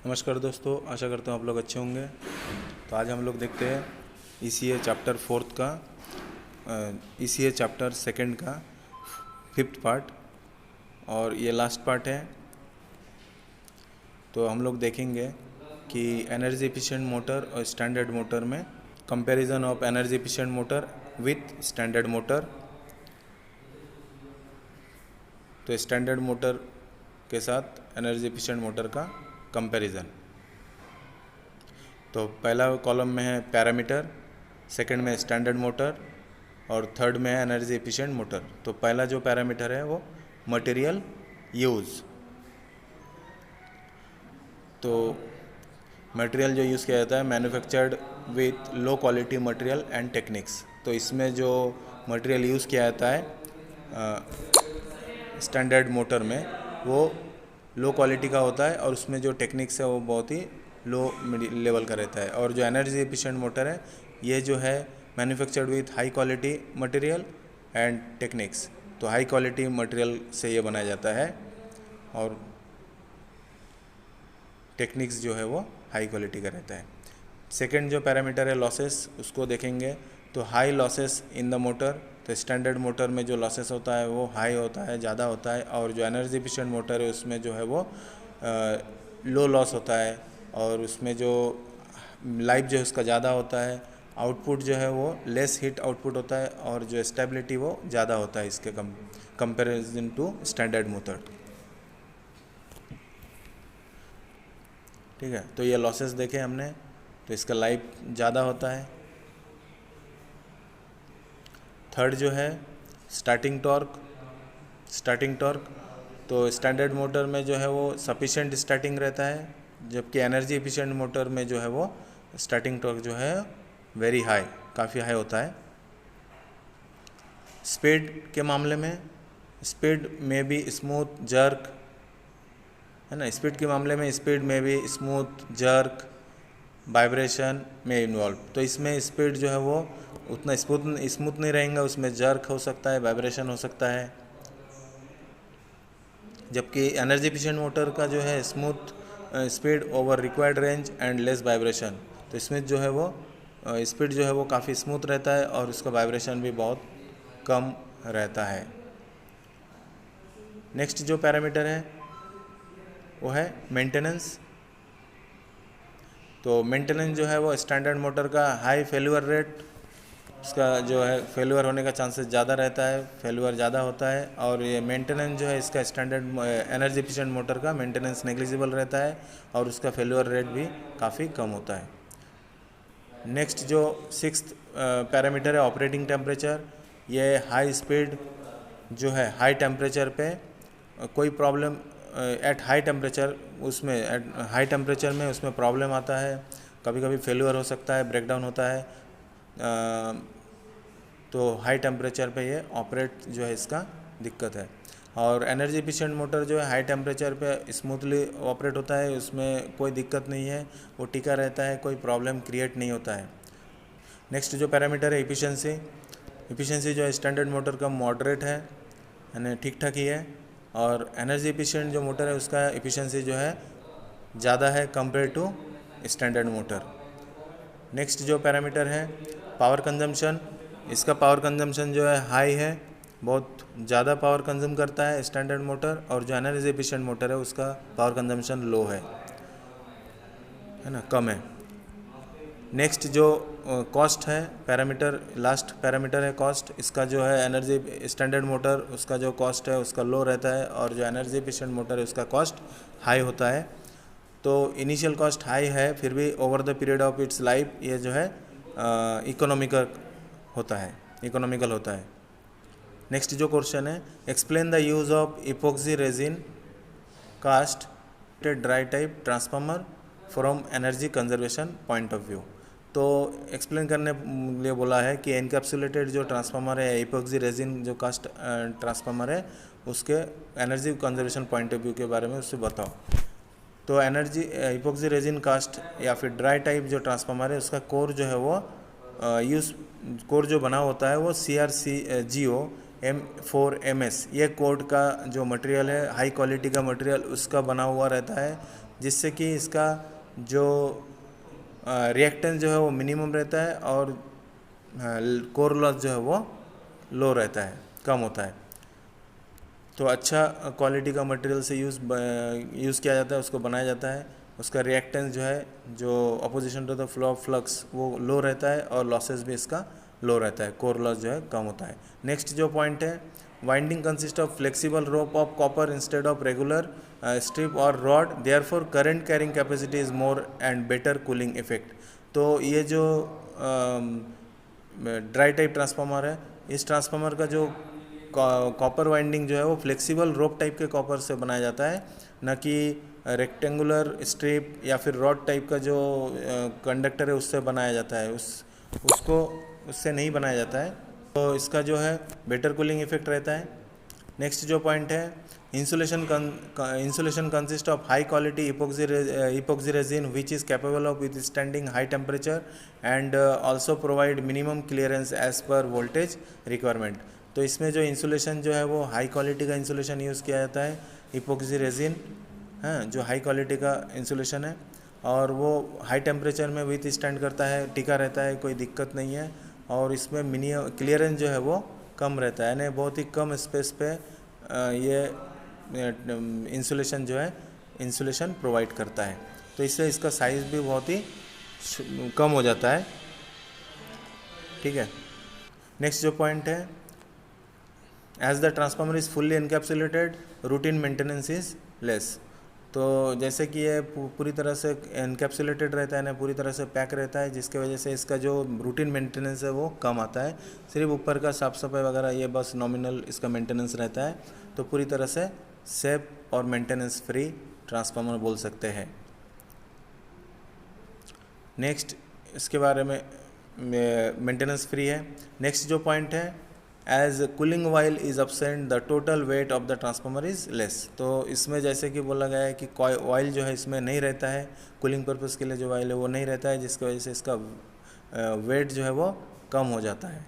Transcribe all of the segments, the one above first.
नमस्कार दोस्तों, आशा करता हूँ आप लोग अच्छे होंगे। तो आज हम लोग देखते हैं ईसीए चैप्टर फोर्थ का ईसीए चैप्टर सेकंड का फिफ्थ पार्ट, और ये लास्ट पार्ट है। तो हम लोग देखेंगे कि एनर्जी एफिशिएंट मोटर और स्टैंडर्ड मोटर में comparison of energy efficient motor with standard motor. तो स्टैंडर्ड मोटर के साथ एनर्जी एफिशिएंट मोटर का कंपैरिजन। तो पहला कॉलम में है पैरामीटर, सेकंड में स्टैंडर्ड मोटर और थर्ड में है एनर्जी एफिशिएंट मोटर। तो पहला जो पैरामीटर है वो मटेरियल यूज़। तो मटेरियल जो यूज़ किया जाता है manufactured with low quality material and techniques. तो इसमें जो मटेरियल यूज़ किया जाता है स्टैंडर्ड मोटर में वो लो क्वालिटी का होता है, और उसमें जो टेक्निक्स है वो बहुत ही लो लेवल का रहता है। और जो एनर्जी एफिशिएंट मोटर है ये जो है manufactured with high quality material and techniques. तो हाई क्वालिटी मटेरियल से ये बनाया जाता है और टेक्निक्स जो है वो हाई क्वालिटी का रहता है। सेकंड जो पैरामीटर है लॉसेस, उसको देखेंगे। तो high losses in the motor, तो स्टैंडर्ड मोटर में जो लॉसेस होता है वो हाई होता है, ज़्यादा होता है, और जो एनर्जी एफिशिएंट मोटर है उसमें जो है वो लो लॉस होता है, और उसमें जो लाइफ जो है उसका ज़्यादा होता है। आउटपुट जो है वो लेस हीट आउटपुट होता है, और जो स्टेबिलिटी वो ज़्यादा होता है इसके कंपेरिजन टू स्टैंडर्ड मोटर। ठीक है, तो ये लॉसेस देखे हमने, तो इसका लाइफ ज़्यादा होता है। थर्ड जो है स्टार्टिंग टॉर्क। तो स्टैंडर्ड मोटर में जो है वो सफिशिएंट स्टार्टिंग रहता है, जबकि एनर्जी एफिशिएंट मोटर में जो है वो स्टार्टिंग टॉर्क जो है वेरी हाई, काफ़ी हाई होता है। स्पीड के मामले में स्पीड में भी स्मूथ जर्क है ना, स्पीड के मामले में स्पीड में भी स्मूथ जर्क वाइब्रेशन में इन्वॉल्व। तो इसमें स्पीड जो है वो उतना स्मूथ नहीं रहेगा, उसमें जर्क हो सकता है, वाइब्रेशन हो सकता है। जबकि एनर्जी एफिशिएंट मोटर का जो है smooth speed over required range and less vibration. तो इसमें जो है वो स्पीड जो है वो काफ़ी स्मूथ रहता है, और उसका वाइब्रेशन भी बहुत कम रहता है। नेक्स्ट जो पैरामीटर है वो है मेंटेनेंस। तो मेंटेनेंस जो है वो स्टैंडर्ड मोटर का हाई फेल्यूर रेट, उसका जो है फेल्यूर होने का चांसेस ज़्यादा रहता है, फेल्यूर ज़्यादा होता है। और ये मेंटेनेंस जो है इसका स्टैंडर्ड एनर्जी एफिशिएंट मोटर का मेंटेनेंस नेग्लिजिबल रहता है, और उसका फेल्यूर रेट भी काफ़ी कम होता है। नेक्स्ट जो सिक्स्थ पैरामीटर है ऑपरेटिंग टेम्परेचर। ये हाई स्पीड जो है हाई टेम्परेचर पे कोई प्रॉब्लम एट हाई टेम्परेचर, उसमें एट हाई टेम्परेचर में उसमें प्रॉब्लम आता है, कभी कभी फेल्यूर हो सकता है, ब्रेकडाउन होता है। तो हाई टेम्परेचर पे ये ऑपरेट जो है इसका दिक्कत है। और एनर्जी एफिशिएंट मोटर जो है हाई टेम्परेचर पे स्मूथली ऑपरेट होता है, उसमें कोई दिक्कत नहीं है, वो टिका रहता है, कोई प्रॉब्लम क्रिएट नहीं होता है। नेक्स्ट जो पैरामीटर है इफ़िशिएंसी जो है स्टैंडर्ड मोटर का मॉडरेट है, यानी ठीक ठाक ही है। और एनर्जी एफिशिएंट जो मोटर है उसका इफ़िशिएंसी जो है ज़्यादा है compare to standard motor. Next जो पैरामीटर है पावर कंजम्पशन, इसका पावर कंजम्पशन जो है हाई है, बहुत ज़्यादा पावर कंज्यूम करता है स्टैंडर्ड मोटर, और जो एनर्जी एफिशिएंट मोटर है उसका पावर कंजम्पशन लो है ना, कम है। नेक्स्ट जो कॉस्ट है पैरामीटर, लास्ट पैरामीटर है कॉस्ट। इसका जो है एनर्जी स्टैंडर्ड मोटर उसका जो कॉस्ट है उसका लो रहता है, और जो एनर्जी एफिशिएंट मोटर है उसका कॉस्ट हाई होता है। तो इनिशियल कॉस्ट हाई है, फिर भी over the period of its life ये जो है इकोनॉमिकल होता है। नेक्स्ट जो क्वेश्चन है explain the use of epoxy resin cast dry type transformer from energy conservation point of view. तो एक्सप्लेन करने लिए बोला है कि एनकैप्सुलेटेड जो ट्रांसफार्मर है इपोक्सी रेजिन जो कास्ट ट्रांसफार्मर है उसके energy conservation point of view के बारे में उससे बताओ। तो एनर्जी इपोक्सी रेजिन कास्ट या फिर ड्राई टाइप जो ट्रांसफार्मर है उसका कोर जो है वो कोर जो बना होता है वो CRCGO M4MS, ये कोड का जो मटेरियल है, हाई क्वालिटी का मटेरियल उसका बना हुआ रहता है, जिससे कि इसका जो रिएक्टेंस जो है वो मिनिमम रहता है और कोर लॉस जो है वो लो रहता है, कम होता है। तो अच्छा क्वालिटी का मटेरियल से यूज़ किया जाता है, उसको बनाया जाता है। उसका रिएक्टेंस जो है, जो opposition to the flow of flux, वो लो रहता है और लॉसेस भी इसका लो रहता है, कोर लॉस जो है कम होता है। नेक्स्ट जो पॉइंट है, winding consist of flexible rope of copper instead of regular strip और rod, therefore current carrying capacity is more and better cooling effect. तो ये जो ड्राई टाइप ट्रांसफार्मर है, इस ट्रांसफार्मर का जो कॉपर वाइंडिंग जो है वो फ्लेक्सिबल रोप टाइप के कॉपर से बनाया जाता है, न कि रेक्टेंगुलर स्ट्रिप या फिर रॉड टाइप का जो कंडक्टर है उससे बनाया जाता है, उसको उससे नहीं बनाया जाता है। तो इसका जो है बेटर कूलिंग इफेक्ट रहता है। नेक्स्ट जो पॉइंट है, insulation consist of high quality epoxy resin which is capable of withstanding high temperature and also provide minimum clearance as per voltage requirement। तो इसमें जो इंसुलेशन जो है वो हाई क्वालिटी का इंसुलेशन यूज़ किया जाता है, इपोक्सी रेजिन, हाँ, जो हाई क्वालिटी का इंसुलेशन है और वो हाई टेम्परेचर में विथ स्टैंड करता है, टिका रहता है, कोई दिक्कत नहीं है। और इसमें मिनिमम क्लियरेंस जो है वो कम रहता है, यानी बहुत ही कम स्पेस पे ये इंसुलेशन जो है इंसुलेशन प्रोवाइड करता है। तो इससे इसका साइज़ भी बहुत ही कम हो जाता है। ठीक है। नेक्स्ट जो पॉइंट है, as the transformer is fully encapsulated routine maintenance is less. तो जैसे कि ये पूरी तरह से एनकैप्सुलेटेड रहता है ना, पूरी तरह से पैक रहता है, जिसके वजह से इसका जो रूटीन मेंटेनेंस है वो कम आता है। सिर्फ ऊपर का साफ़ सफाई वगैरह ये बस नॉमिनल इसका मेंटेनेंस रहता है। तो पूरी तरह से सेफ और मेंटेनेंस फ्री ट्रांसफार्मर बोल सकते हैं। नेक्स्ट इसके बारे में मेंटेनेंस फ्री है। नेक्स्ट जो पॉइंट है, as cooling oil is absent the total weight of the transformer is less. तो इसमें जैसे कि बोला गया है कि ऑयल जो है इसमें नहीं रहता है, कूलिंग पर्पज़ के लिए जो ऑयल है वो नहीं रहता है, जिसकी वजह से इसका वेट जो है वो कम हो जाता है,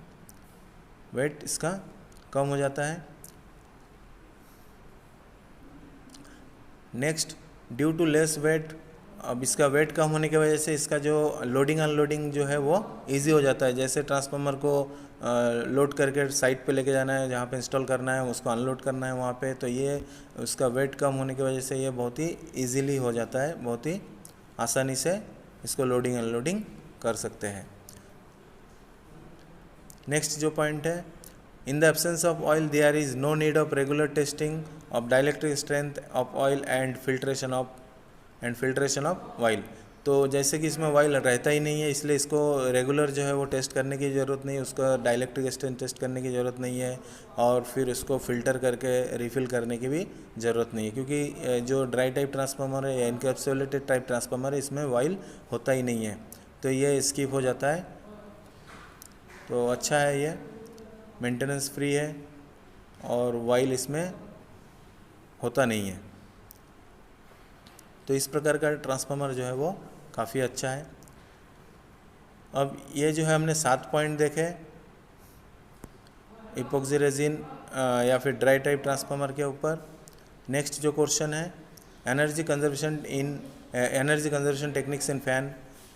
वेट इसका कम हो जाता है। Next, due to less weight, अब इसका वेट कम होने की वजह से इसका जो लोडिंग अनलोडिंग जो है वो इजी हो जाता है। जैसे ट्रांसफार्मर को लोड करके साइट पे लेके जाना है, जहाँ पे इंस्टॉल करना है, उसको अनलोड करना है वहाँ पे, तो ये उसका वेट कम होने की वजह से ये बहुत ही इजीली हो जाता है, बहुत ही आसानी से इसको लोडिंग अनलोडिंग कर सकते हैं। नेक्स्ट जो पॉइंट है, in the absence of oil there is no need of regular testing of dielectric strength of oil and filtration of oil. तो जैसे कि इसमें ऑयल रहता ही नहीं है, इसलिए इसको रेगुलर जो है वो टेस्ट करने की ज़रूरत नहीं है, उसका डाइलेक्ट्रिक स्ट्रेंथ टेस्ट करने की ज़रूरत नहीं है, और फिर उसको फ़िल्टर करके रिफ़िल करने की भी ज़रूरत नहीं है, क्योंकि जो ड्राई टाइप ट्रांसफार्मर है या एनकैप्सुलेटेड टाइप ट्रांसफार्मर है, इसमें ऑयल होता ही नहीं है, तो ये स्किप हो जाता है। तो अच्छा है, ये मेंटेनेंस फ्री है और ऑयल इसमें होता नहीं है। तो इस प्रकार का ट्रांसफार्मर जो है वो काफ़ी अच्छा है। अब ये जो है हमने 7 पॉइंट देखे इपोक्सी रेजिन या फिर ड्राई टाइप ट्रांसफार्मर के ऊपर। नेक्स्ट जो क्वेश्चन है, energy conservation techniques in fan,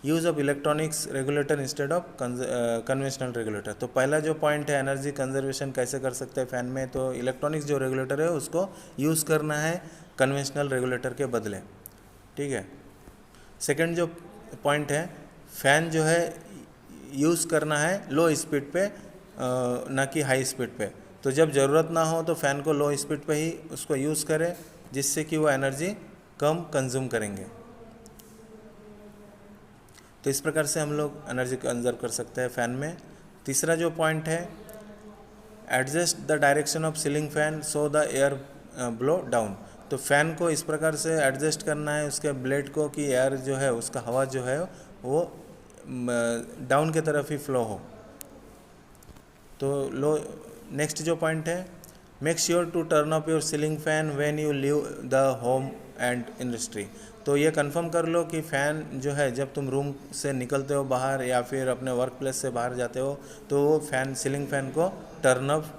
use of electronics regulator instead of conventional regulator. तो पहला जो पॉइंट है, एनर्जी कंजर्वेशन कैसे कर सकते हैं फ़ैन में, तो इलेक्ट्रॉनिक्स जो रेगुलेटर है उसको यूज़ करना है कन्वेंशनल रेगुलेटर के बदले। ठीक है। सेकंड जो पॉइंट है, फ़ैन जो है यूज़ करना है लो स्पीड पे, ना कि हाई स्पीड पे। तो जब ज़रूरत ना हो तो फ़ैन को लो स्पीड पे ही उसको यूज़ करें, जिससे कि वो एनर्जी कम कंज्यूम करेंगे। तो इस प्रकार से हम लोग एनर्जी कंजर्व कर सकते हैं फ़ैन में। तीसरा जो पॉइंट है, adjust the direction of ceiling fan so the air blow down. तो फ़ैन को इस प्रकार से एडजस्ट करना है उसके ब्लेड को कि एयर जो है उसका हवा जो है वो डाउन की तरफ ही फ्लो हो। तो नेक्स्ट जो पॉइंट है, make sure to turn off your ceiling fan when you leave the home and industry. तो ये कंफर्म कर लो कि फ़ैन जो है जब तुम रूम से निकलते हो बाहर या फिर अपने वर्क प्लेस से बाहर जाते हो, तो वो फ़ैन सीलिंग फ़ैन को टर्न ऑफ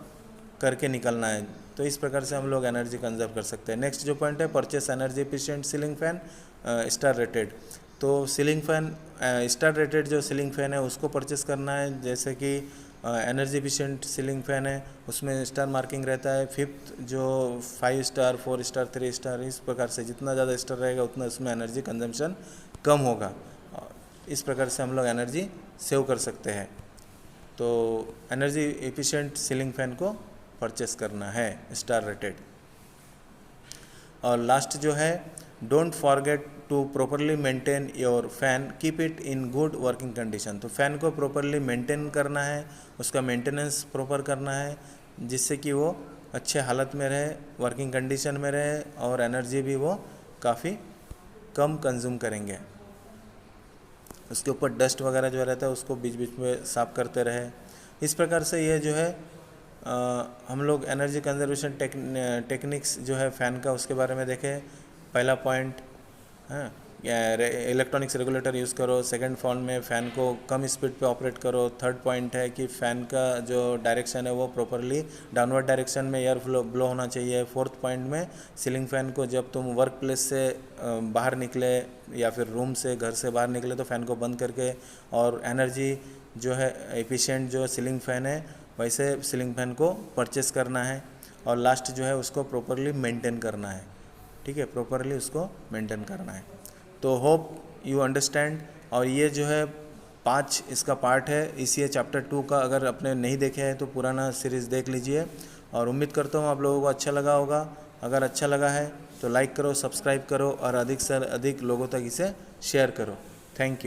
करके निकलना है। तो इस प्रकार से हम लोग एनर्जी कंजर्व कर सकते हैं। नेक्स्ट जो पॉइंट है, purchase energy efficient ceiling fan star rated. तो सीलिंग फैन स्टार रेटेड जो सीलिंग फैन है उसको परचेस करना है। जैसे कि एनर्जी एफिशिएंट सीलिंग फैन है उसमें स्टार मार्किंग रहता है। फिफ्थ जो 5 स्टार 4 स्टार 3 स्टार, इस प्रकार से जितना ज़्यादा स्टार रहेगा उतना उसमें एनर्जी कंजम्पशन कम होगा। इस प्रकार से हम लोग एनर्जी सेव कर सकते हैं। तो एनर्जी एफिशिएंट सीलिंग फैन को परचेस करना है स्टार रेटेड। और लास्ट जो है, don't forget to properly maintain your fan, keep it in good working condition. तो फैन को प्रॉपरली मेंटेन करना है, उसका मेंटेनेंस प्रॉपर करना है, जिससे कि वो अच्छे हालत में रहे, वर्किंग कंडीशन में रहे और एनर्जी भी वो काफ़ी कम कंज्यूम करेंगे। उसके ऊपर डस्ट वगैरह जो रहता है उसको बीच बीच में साफ करते रहे। इस प्रकार से ये जो है हम लोग एनर्जी कंजर्वेशन टेक्निक्स जो है फ़ैन का उसके बारे में देखें। पहला पॉइंट है इलेक्ट्रॉनिक्स रेगुलेटर यूज़ करो। सेकंड पॉइंट में फ़ैन को कम स्पीड पे ऑपरेट करो। थर्ड पॉइंट है कि फ़ैन का जो डायरेक्शन है वो प्रॉपरली डाउनवर्ड डायरेक्शन में एयर ब्लो होना चाहिए। फोर्थ पॉइंट में सीलिंग फ़ैन को जब तुम वर्क प्लेस से बाहर निकले या फिर रूम से घर से बाहर निकले तो फ़ैन को बंद करके और एनर्जी जो है एफिशिएंट जो सीलिंग फ़ैन है वैसे सीलिंग फ़ैन को परचेस करना है। और लास्ट जो है उसको प्रॉपरली मेंटेन करना है। ठीक है, प्रॉपरली उसको मेंटेन करना है। तो होप यू अंडरस्टैंड। और ये जो है 5 इसका पार्ट है। इसी चैप्टर 2 का अगर आपने नहीं देखे हैं तो पुराना सीरीज़ देख लीजिए। और उम्मीद करता हूँ आप लोगों को अच्छा लगा होगा। अगर अच्छा लगा है तो लाइक करो, सब्सक्राइब करो और अधिक से अधिक लोगों तक इसे शेयर करो। Thank you.